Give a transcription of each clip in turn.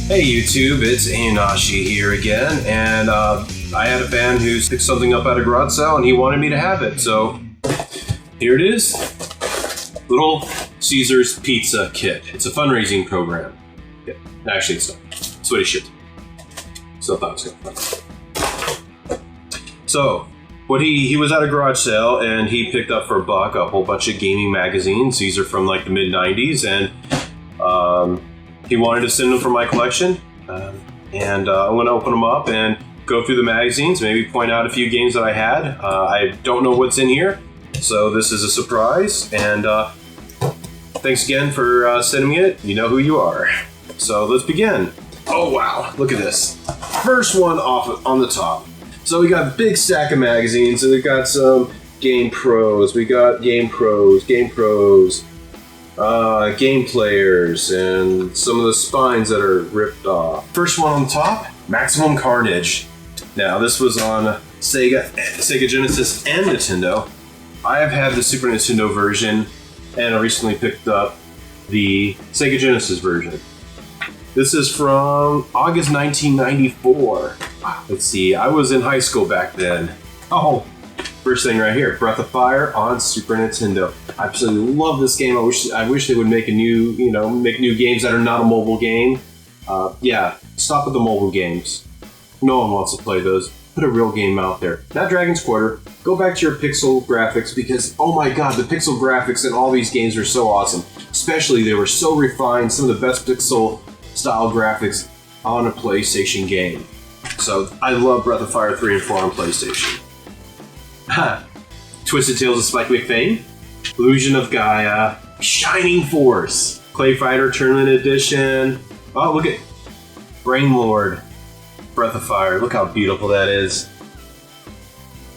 Hey YouTube, it's Anashi here again, and I had a fan who picked something up at a garage sale and he wanted me to have it, so here it is. Little Caesar's Pizza Kit. It's a fundraising program. Yeah, actually it's not. That's what he shipped. Still thought it was good. So, he was at a garage sale and he picked up for $1 a whole bunch of gaming magazines. These are from like the mid-90s, and he wanted to send them for my collection, and I'm going to open them up and go through the magazines, maybe point out a few games that I had. I don't know what's in here, so this is a surprise, and thanks again for sending me it. You know who you are. So let's begin. Oh wow, look at this. First one off on the top. So we got a big stack of magazines, and we got some Game Pros. We got Game Pros, Game Players, and some of the spines that are ripped off. First one on the top, Maximum Carnage. Now this was on Sega Genesis and Nintendo. I have had the Super Nintendo version, and I recently picked up the Sega Genesis version. This is from August 1994. Wow, let's see, I was in high school back then. Oh, first thing right here, Breath of Fire on Super Nintendo. I absolutely love this game. I wish they would make new games that are not a mobile game. Yeah, stop with the mobile games. No one wants to play those. Put a real game out there. Not Dragon's Quarter. Go back to your pixel graphics, because oh my god, the pixel graphics in all these games are so awesome. Especially they were so refined. Some of the best pixel style graphics on a PlayStation game. So I love Breath of Fire 3 and 4 on PlayStation. Twisted Tales of Spike McFame, Illusion of Gaia, Shining Force, Clay Fighter Tournament Edition. Oh, look at Brain Lord, Breath of Fire. Look how beautiful that is.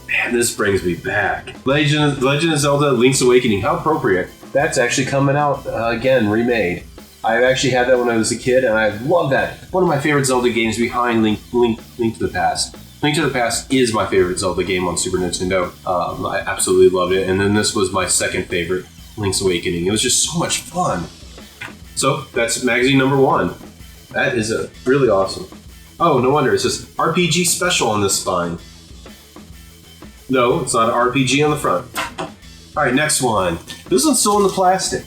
Man, this brings me back. Legend of Zelda: Link's Awakening. How appropriate. That's actually coming out again, remade. I actually had that when I was a kid, and I love that. One of my favorite Zelda games behind Link to the Past. Link to the Past is my favorite Zelda game on Super Nintendo. I absolutely loved it. And then this was my second favorite, Link's Awakening. It was just so much fun. So that's magazine number 1. That is really awesome. Oh, no wonder. It says RPG Special on this spine. No, it's not an RPG on the front. Alright, next one. This one's still in the plastic.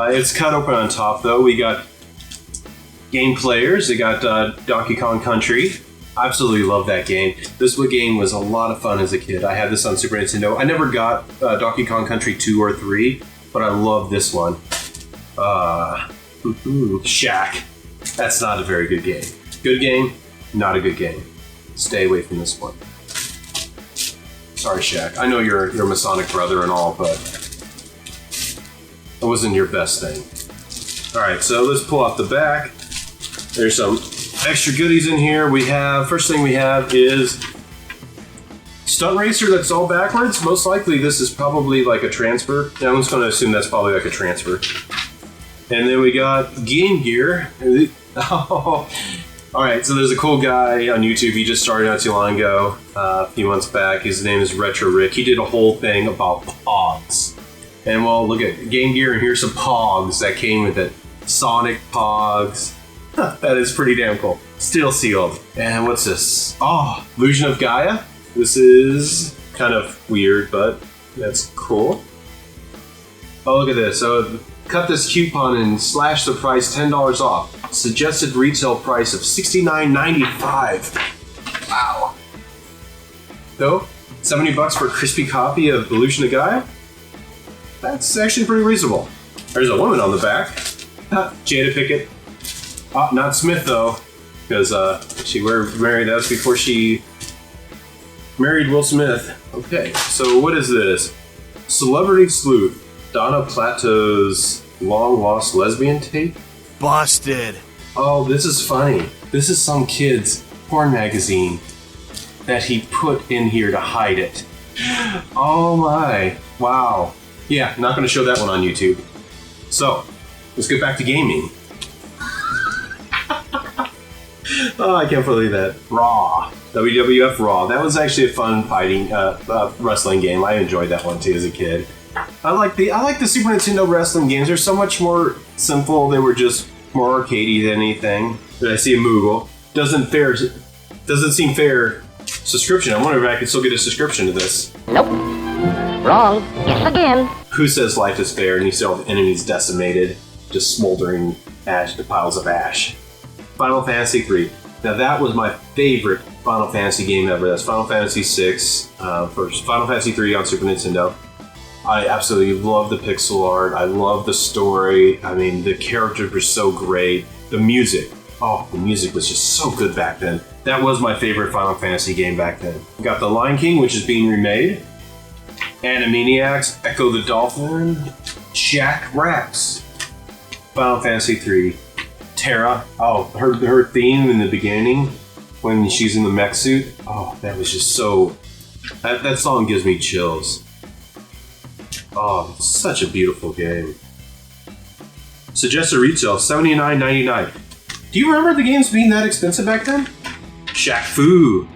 It's cut open on top, though. We got Game Players. They got Donkey Kong Country. I absolutely love that game. This game was a lot of fun as a kid. I had this on Super Nintendo. I never got Donkey Kong Country 2 or 3, but I love this one. Shaq. That's not a very good game. Good game, not a good game. Stay away from this one. Sorry, Shaq. I know you're a Masonic brother and all, but it wasn't your best thing. Alright, so let's pull off the back. There's some extra goodies in here. First thing we have is Stunt Racer. That's all backwards. Most likely this is probably like a transfer. Yeah, I'm just going to assume that's probably like a transfer. And then we got Game Gear. Oh, alright, so there's a cool guy on YouTube. He just started not too long ago, a few months back. His name is Retro Rick. He did a whole thing about Pogs. And well, look at Game Gear, and here's some Pogs that came with it. Sonic Pogs. That is pretty damn cool. Still sealed. And what's this? Oh, Illusion of Gaia. This is kind of weird, but that's cool. Oh, look at this. So cut this coupon and slash the price $10 off. Suggested retail price of $69.95. Wow. Though, $70 for a crispy copy of Illusion of Gaia? That's actually pretty reasonable. There's a woman on the back. Jada Pickett. Not Smith, though, because she married. That was before she married Will Smith. Okay, so what is this? Celebrity Sleuth. Donna Plato's long-lost lesbian tape? Busted. Oh, this is funny. This is some kid's porn magazine that he put in here to hide it. Oh my. Wow. Yeah, not going to show that one on YouTube. So, let's get back to gaming. Oh, I can't believe that. Raw. WWF Raw. That was actually a fun fighting wrestling game. I enjoyed that one too as a kid. I like the Super Nintendo wrestling games. They're so much more simple. They were just more arcadey than anything. Did I see a Moogle? Doesn't seem fair. Subscription. I wonder if I could still get a subscription to this. Nope. Wrong. Guess again. Who says life is fair and you still have enemies decimated, just smoldering ash, piles of ash? Final Fantasy 3. Now that was my favorite Final Fantasy game ever. That's Final Fantasy 6 for Final Fantasy 3 on Super Nintendo. I absolutely love the pixel art. I love the story. I mean, the characters were so great. The music. Oh, the music was just so good back then. That was my favorite Final Fantasy game back then. We got The Lion King, which is being remade. Animaniacs, Echo the Dolphin, Jack Raps, Final Fantasy 3, Terra. Oh, her theme in the beginning when she's in the mech suit. Oh, that was just so. That song gives me chills. Oh, it's such a beautiful game. Suggested retail $79.99. Do you remember the games being that expensive back then? Shaq Fu,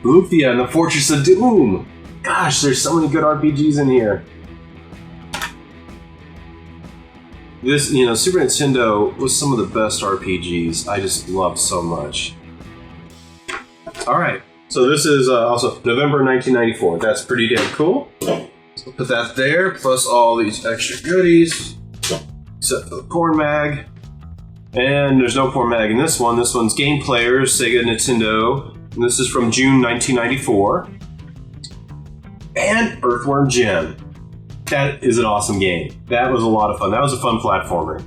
Lufia, and the Fortress of Doom. Gosh, there's so many good RPGs in here. This, Super Nintendo was some of the best RPGs I just loved so much. Alright, so this is also November 1994. That's pretty damn cool. So put that there, plus all these extra goodies. Except for the porn mag. And there's no porn mag in this one. This one's Game Players, Sega Nintendo. And this is from June 1994. And Earthworm Jim. That is an awesome game. That was a lot of fun. That was a fun platformer.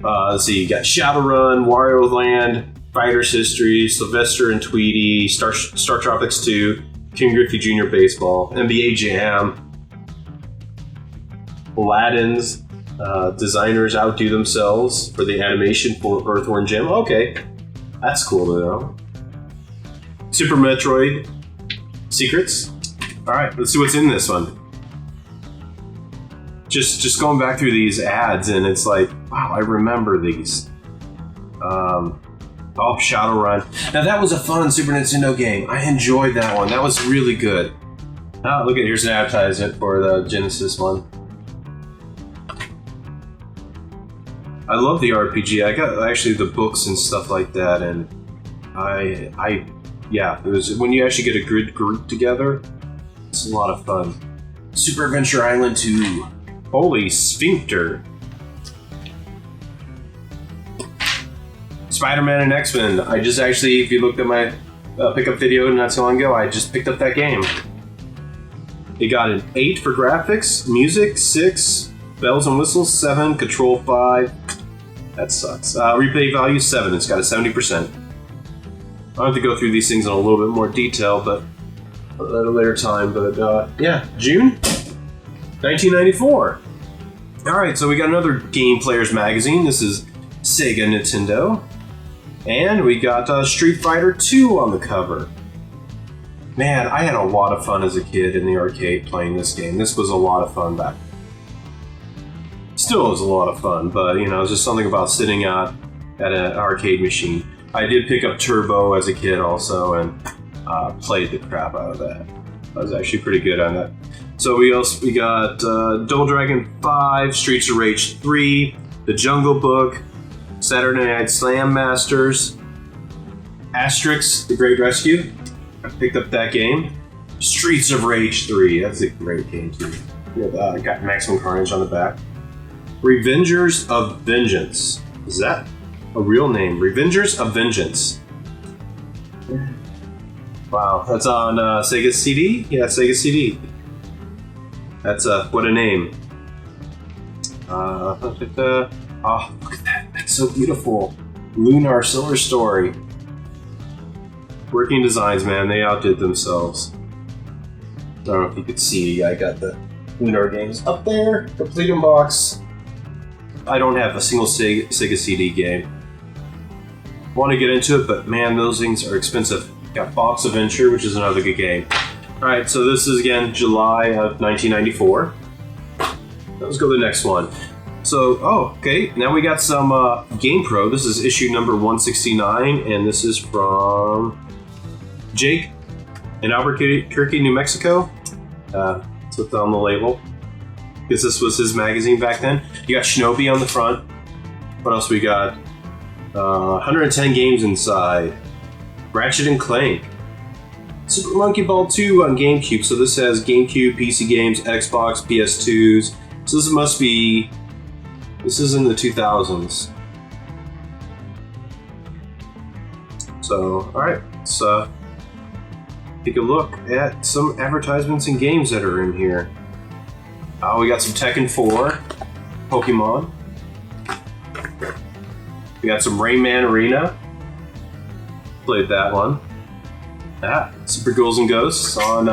Let's see, you got Shadowrun, Wario Land, Fighter's History, Sylvester and Tweety, Star Tropics 2, King Griffey Jr. Baseball, NBA Jam, Aladdin's designers outdo themselves for the animation for Earthworm Jim. Okay, that's cool to know. Super Metroid Secrets. Alright, let's see what's in this one. Just going back through these ads, and it's like, wow, I remember these. Shadowrun. Now that was a fun Super Nintendo game. I enjoyed that one. That was really good. Oh, look at, here's an advertisement for the Genesis one. I love the RPG. I got actually the books and stuff like that, and it was when you actually get a good group together. It's a lot of fun. Super Adventure Island 2. Holy Sphincter. Spider-Man and X-Men. I just actually, if you looked at my pickup video not so long ago, I just picked up that game. It got an 8 for graphics, music 6, bells and whistles 7, control 5. That sucks. Replay value 7. It's got a 70%. I'll have to go through these things in a little bit more detail, but at a later time. But yeah, June 1994. Alright, so we got another Game Players magazine. This is Sega Nintendo. And we got Street Fighter 2 on the cover. Man, I had a lot of fun as a kid in the arcade playing this game. This was a lot of fun back. Still is a lot of fun, but it's just something about sitting out at an arcade machine. I did pick up Turbo as a kid also, and played the crap out of that. I was actually pretty good on that. So we got Double Dragon 5, Streets of Rage 3, The Jungle Book, Saturday Night Slam Masters, Asterix: The Great Rescue. I picked up that game. Streets of Rage 3. That's a great game too. Got Maximum Carnage on the back. Revengers of Vengeance. Is that a real name? Revengers of Vengeance. Wow, that's on Sega CD? Yeah, Sega CD. That's what a name. Oh, look at that. That's so beautiful. Lunar Solar Story. Working Designs, man, they outdid themselves. I don't know if you could see, I got the Lunar games up there. Complete in box. I don't have a single Sega CD game. Want to get into it, but man, those things are expensive. Got Fox Adventure, which is another good game. Alright, so this is again July of 1994. Let's go to the next one. So, okay, now we got some GamePro. This is issue number 169, and this is from Jake in Albuquerque, New Mexico. That's what's on the label. Because this was his magazine back then. You got Shinobi on the front. What else we got? 110 games inside. Ratchet and Clank. Super Monkey Ball 2 on GameCube. So this has GameCube, PC games, Xbox, PS2s. So this must be... This is in the 2000s. So, alright. Let's take a look at some advertisements and games that are in here. We got some Tekken 4. Pokemon. We got some Rayman Arena. Played that one. Super Ghouls and Ghosts on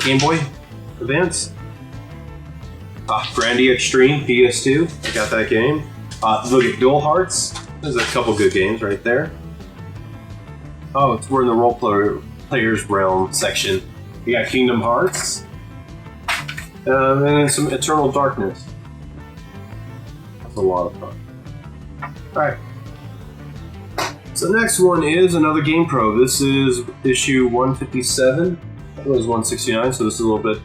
Game Boy Advance. Grandia Extreme PS2. I got that game. Look at Dual Hearts. There's a couple good games right there. Oh, we're in the role players realm section. We got Kingdom Hearts. And then some Eternal Darkness. That's a lot of fun. Alright. So the next one is another GamePro. This is issue 157. It was 169, so this is a little bit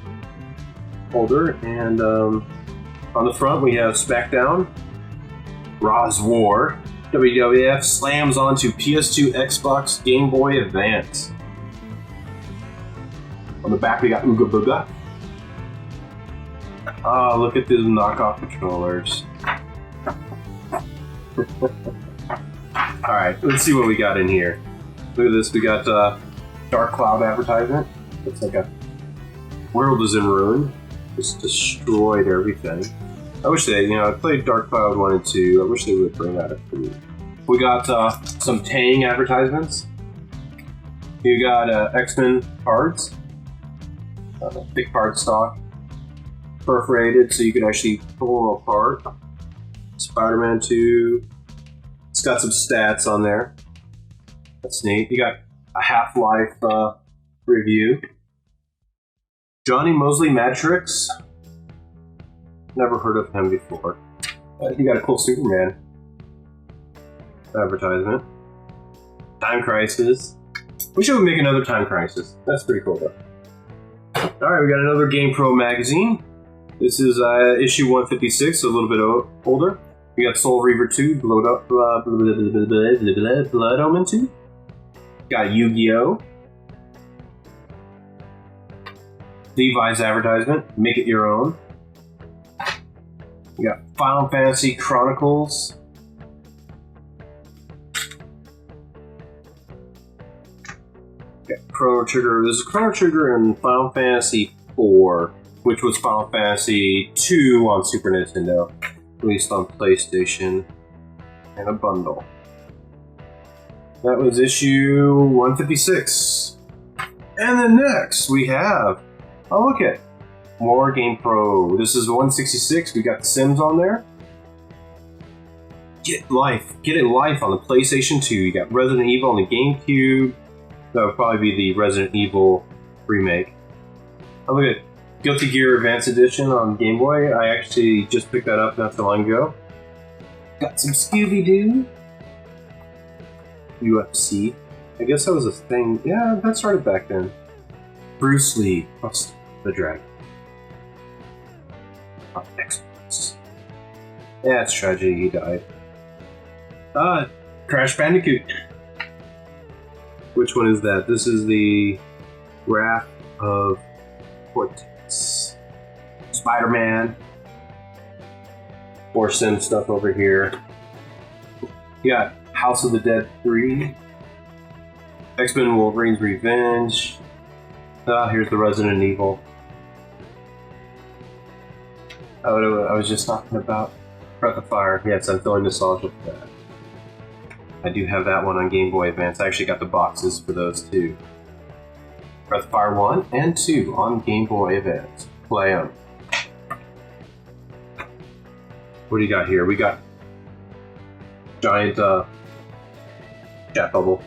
older. And on the front we have SmackDown, Raw's War, WWF slams onto PS2, Xbox, Game Boy Advance. On the back we got Ooga Booga. Look at these knockoff controllers. Alright, let's see what we got in here. Look at this, we got Dark Cloud advertisement. Looks like a world is in ruin. Just destroyed everything. I wish they, I played Dark Cloud 1 and 2. I wish they would bring that up for me. We got some Tang advertisements. You got X-Men cards. Thick card stock. Perforated so you can actually pull them apart. Spider-Man 2. It's got some stats on there. That's neat. You got a Half-Life review. Johnny Mosley Matrix. Never heard of him before. You got a cool Superman advertisement. Time Crisis. We should make another Time Crisis. That's pretty cool though. Alright, we got another GamePro magazine. This is issue 156, a little bit older. We got Soul Reaver 2, Blood Omen 2. Got Yu-Gi-Oh! Levi's advertisement, make it your own. We got Final Fantasy Chronicles. Got Chrono Trigger. There's a Chrono Trigger in Final Fantasy 4, which was Final Fantasy 2 on Super Nintendo, released on PlayStation, and a bundle. That was issue 156. And then next we have, oh look at more GamePro. This is 166. We got The Sims on there. Get it life on the PlayStation 2. You got Resident Evil on the GameCube. That would probably be the Resident Evil remake. Oh look at Guilty Gear Advance Edition on Game Boy. I actually just picked that up not so long ago. Got some Scooby-Doo. UFC. I guess that was a thing. Yeah, that started back then. Bruce Lee. What's the Dragon? Xbox. Yeah, it's tragic he died. Crash Bandicoot. Which one is that? This is the Wrath of Cortex. Spider-Man. More Sim stuff over here. You got House of the Dead 3. X-Men Wolverine's Revenge. Here's the Resident Evil. I was just talking about Breath of Fire. Yes, I'm feeling nostalgic for that. I do have that one on Game Boy Advance. I actually got the boxes for those too. Breath of Fire 1 and 2 on Game Boy Advance. Play them. What do you got here? We got giant chat bubble.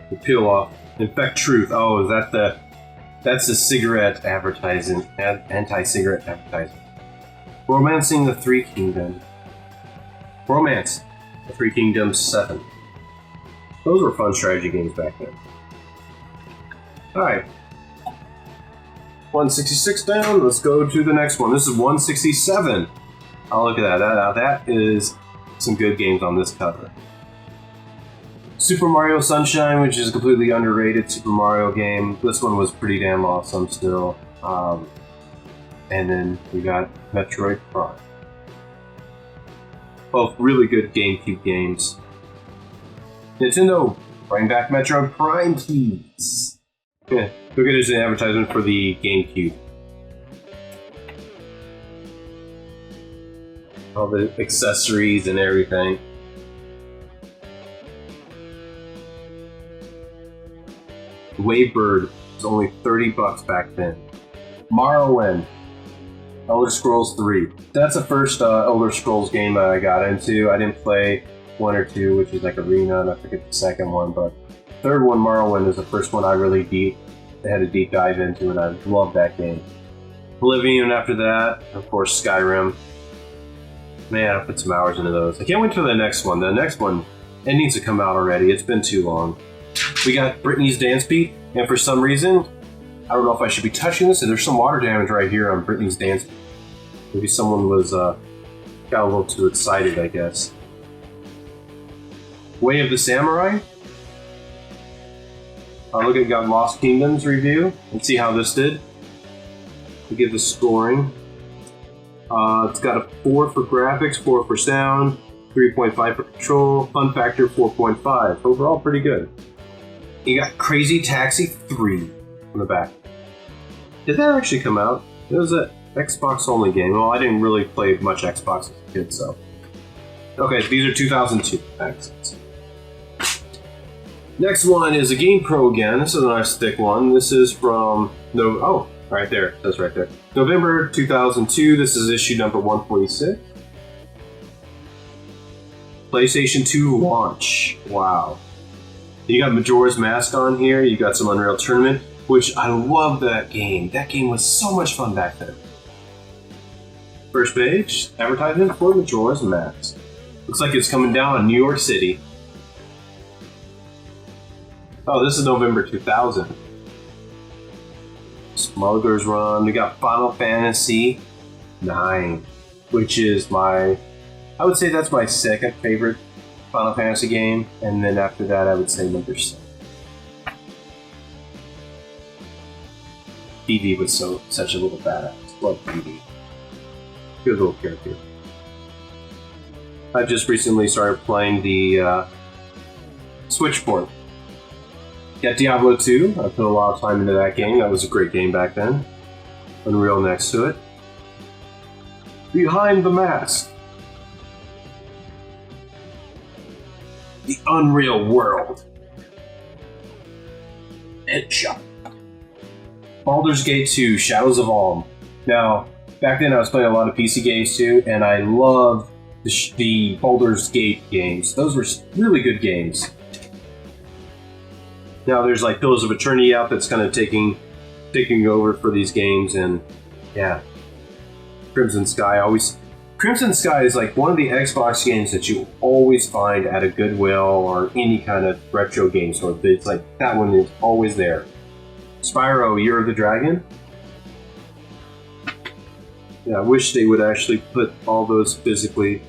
You peel off. Infect Truth. Oh, is that the... That's the cigarette advertising. Anti-cigarette advertising. Romancing the Three Kingdoms. Romance the Three Kingdoms 7. Those were fun strategy games back then. Alright. 166 down. Let's go to the next one. This is 167. Oh, look at that. That is some good games on this cover. Super Mario Sunshine, which is a completely underrated Super Mario game. This one was pretty damn awesome still. And then we got Metroid Prime. Both really good GameCube games. Nintendo, bring back Metroid Prime, please. Yeah, look at it as an advertisement for the GameCube. All the accessories and everything. Wavebird was only $30 back then. Morrowind, Elder Scrolls 3. That's the first Elder Scrolls game I got into. I didn't play 1 or 2, which is like Arena, and I forget the second one, but third one, Morrowind, is the first one I really had a deep dive into, and I loved that game. Oblivion after that, of course Skyrim. Man, I put some hours into those. I can't wait for the next one. The next one, it needs to come out already. It's been too long. We got Britney's Dance Beat, and for some reason, I don't know if I should be touching this, and there's some water damage right here on Britney's Dance Beat. Maybe someone was got a little too excited, I guess. Way of the Samurai. I'll look at got Lost Kingdoms review and see how this did. We give the scoring. It's got a 4 for graphics, 4 for sound, 3.5 for control, fun factor 4.5. Overall, pretty good. You got Crazy Taxi 3 on the back. Did that actually come out? It was an Xbox only game. Well, I didn't really play much Xbox as a kid, so. Okay, these are 2002 accents. Next one is a Game Pro again. This is a nice thick one. This is from right there. That's right there. November 2002. This is issue number 146. PlayStation 2 launch. Wow. You got Majora's Mask on here. You got some Unreal Tournament, which I love that game. That game was so much fun back then. First page, advertisement for Majora's Mask. Looks like it's coming down in New York City. Oh, this is November 2000. Smuggler's Run. We got Final Fantasy 9, which is I would say that's my second favorite Final Fantasy game, and then after that I would say number 7. Vivi was such a little badass. Love Vivi. Good little character. I just recently started playing the Switch port. Got Diablo 2. I put a lot of time into that game. That was a great game back then. Unreal next to it. Behind the Mask. The Unreal World. Headshot. Baldur's Gate 2, Shadows of Alm. Now, back then I was playing a lot of PC games too, and I loved the Baldur's Gate games. Those were really good games. Now there's like Pillars of Eternity out that's kind of taking over for these games, and yeah, Crimson Sky is like one of the Xbox games that you always find at a Goodwill or any kind of retro game store. It's like that one is always there. Spyro, Year of the Dragon. Yeah, I wish they would actually put all those physically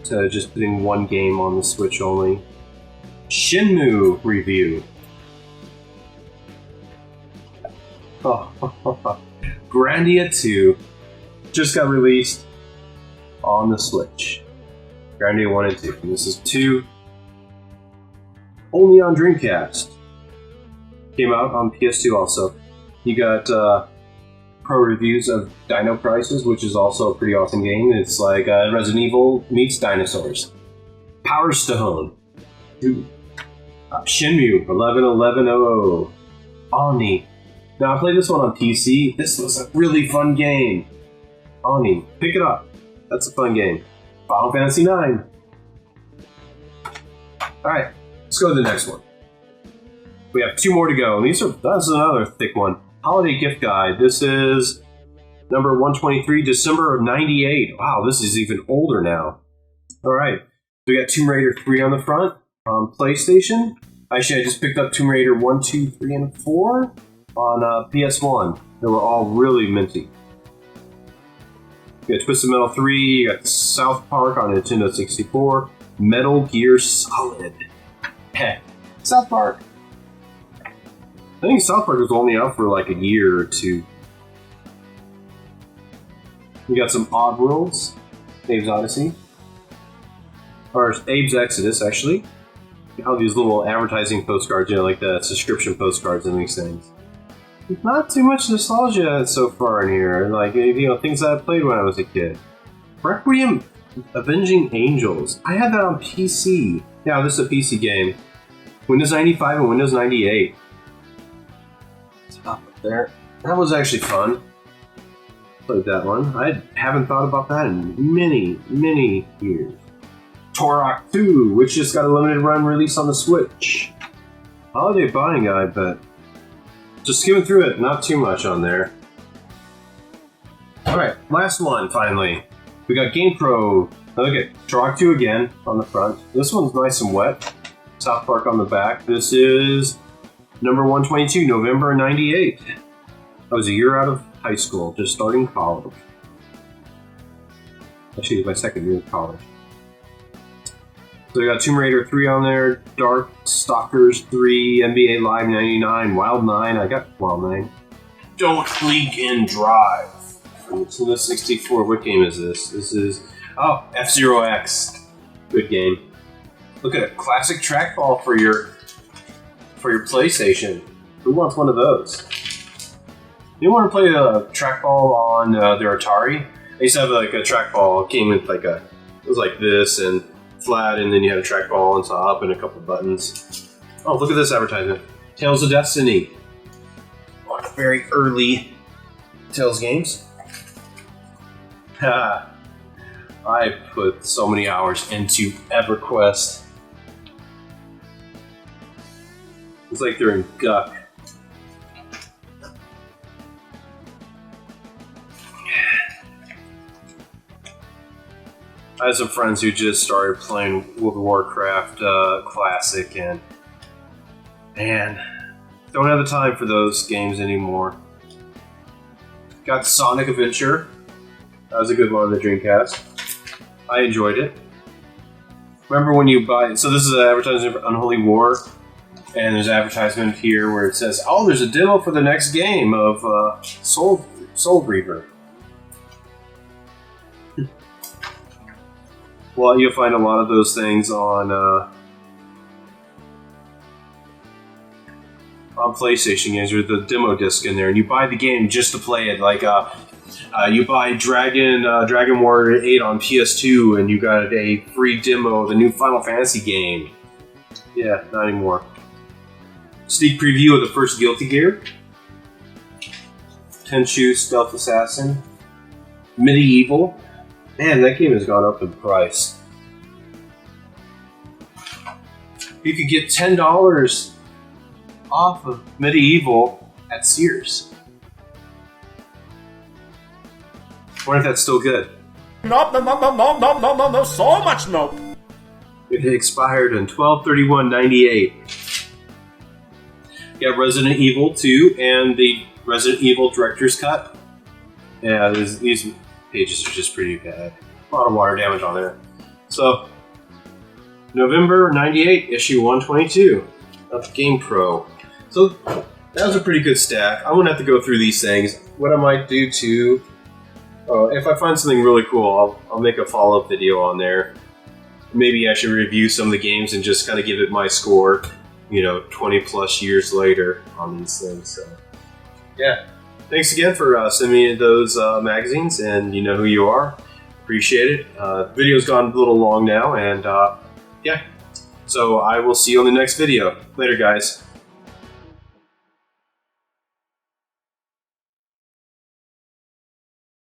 to just putting one game on the Switch only. Shenmue review. Grandia 2 just got released on the Switch. Grandia 1 and 2. And this is 2 only on Dreamcast. Came out on PS2 also. You got pro reviews of Dino Crisis, which is also a pretty awesome game. It's like Resident Evil meets dinosaurs. Power Stone. Shenmue 111100. Oni. Now I played this one on PC. This was a really fun game. Oni. Pick it up. That's a fun game. Final Fantasy 9. Alright, let's go to the next one. We have 2 more to go. And that's another thick one. Holiday Gift Guide. This is number 123, December of 98. Wow, this is even older now. Alright, so we got Tomb Raider 3 on the front. PlayStation. Actually, I just picked up Tomb Raider 1, 2, 3, and 4. on PS1. They were all really minty. You got Twisted Metal 3, you got South Park on Nintendo 64, Metal Gear Solid. Heh. South Park. I think South Park was only out for like a year or two. You got some Odd Worlds, Abe's Odyssey, or Abe's Exodus, actually. All these little advertising postcards, you know, like the subscription postcards and these things. Not too much nostalgia so far in here, like, you know, things that I played when I was a kid. Requiem Avenging Angels. I had that on PC. Yeah, this is a PC game. Windows 95 and Windows 98. It's up there. That was actually fun. Played that one. I haven't thought about that in many, many years. Turok 2, which just got a limited run release on the Switch. Holiday buying guide, but just skimming through it, not too much on there. Alright, last one finally. We got GamePro. Look at Turok 2 again on the front. This one's nice and wet. South Park on the back. This is number 122, November 98. I was a year out of high school, just starting college. Actually, it's my second year of college. So we got Tomb Raider 3 on there, Dark Stalkers 3, NBA Live 99, Wild 9. I got Wild 9. Don't Leak and Drive from Nintendo 64. What game is this? This is F-Zero X. Good game. Look at a classic trackball for your PlayStation. Who wants one of those? You want to play a trackball on their Atari? I used to have like a trackball game with like it was like this and flat, and then you had a trackball on top and a couple buttons. Oh, look at this advertisement. Tales of Destiny. One of the very early Tales games. I put so many hours into EverQuest. It's like they're in Guck. I have some friends who just started playing World of Warcraft Classic, and man, don't have the time for those games anymore. Got Sonic Adventure. That was a good one on the Dreamcast. I enjoyed it. Remember when you buy... So this is an advertisement for Unholy War, and there's an advertisement here where it says, oh, there's a demo for the next game of Soul Reaver. Well, you'll find a lot of those things on PlayStation games with the demo disc in there, and you buy the game just to play it. Like you buy Dragon Warrior 8 on PS2, and you got a free demo of the new Final Fantasy game. Yeah, not anymore. Sneak preview of the first Guilty Gear. Tenchu Stealth Assassin. Medieval. Man, that game has gone up in price. You could get $10 off of Medieval at Sears. Wonder if that's still good. No, so much no. It expired on 12/31/98. You got Resident Evil 2 and the Resident Evil Director's Cut. Yeah, these pages are just pretty bad. A lot of water damage on there. So, November 98, issue 122 of GamePro. So, that was a pretty good stack. I'm going to have to go through these things. What I might do too, if I find something really cool, I'll make a follow-up video on there. Maybe I should review some of the games and just kind of give it my score, 20 plus years later on these things. So, yeah. Thanks again for sending me those magazines, and you know who you are. Appreciate it. Video's gone a little long now, and yeah. So I will see you on the next video. Later, guys.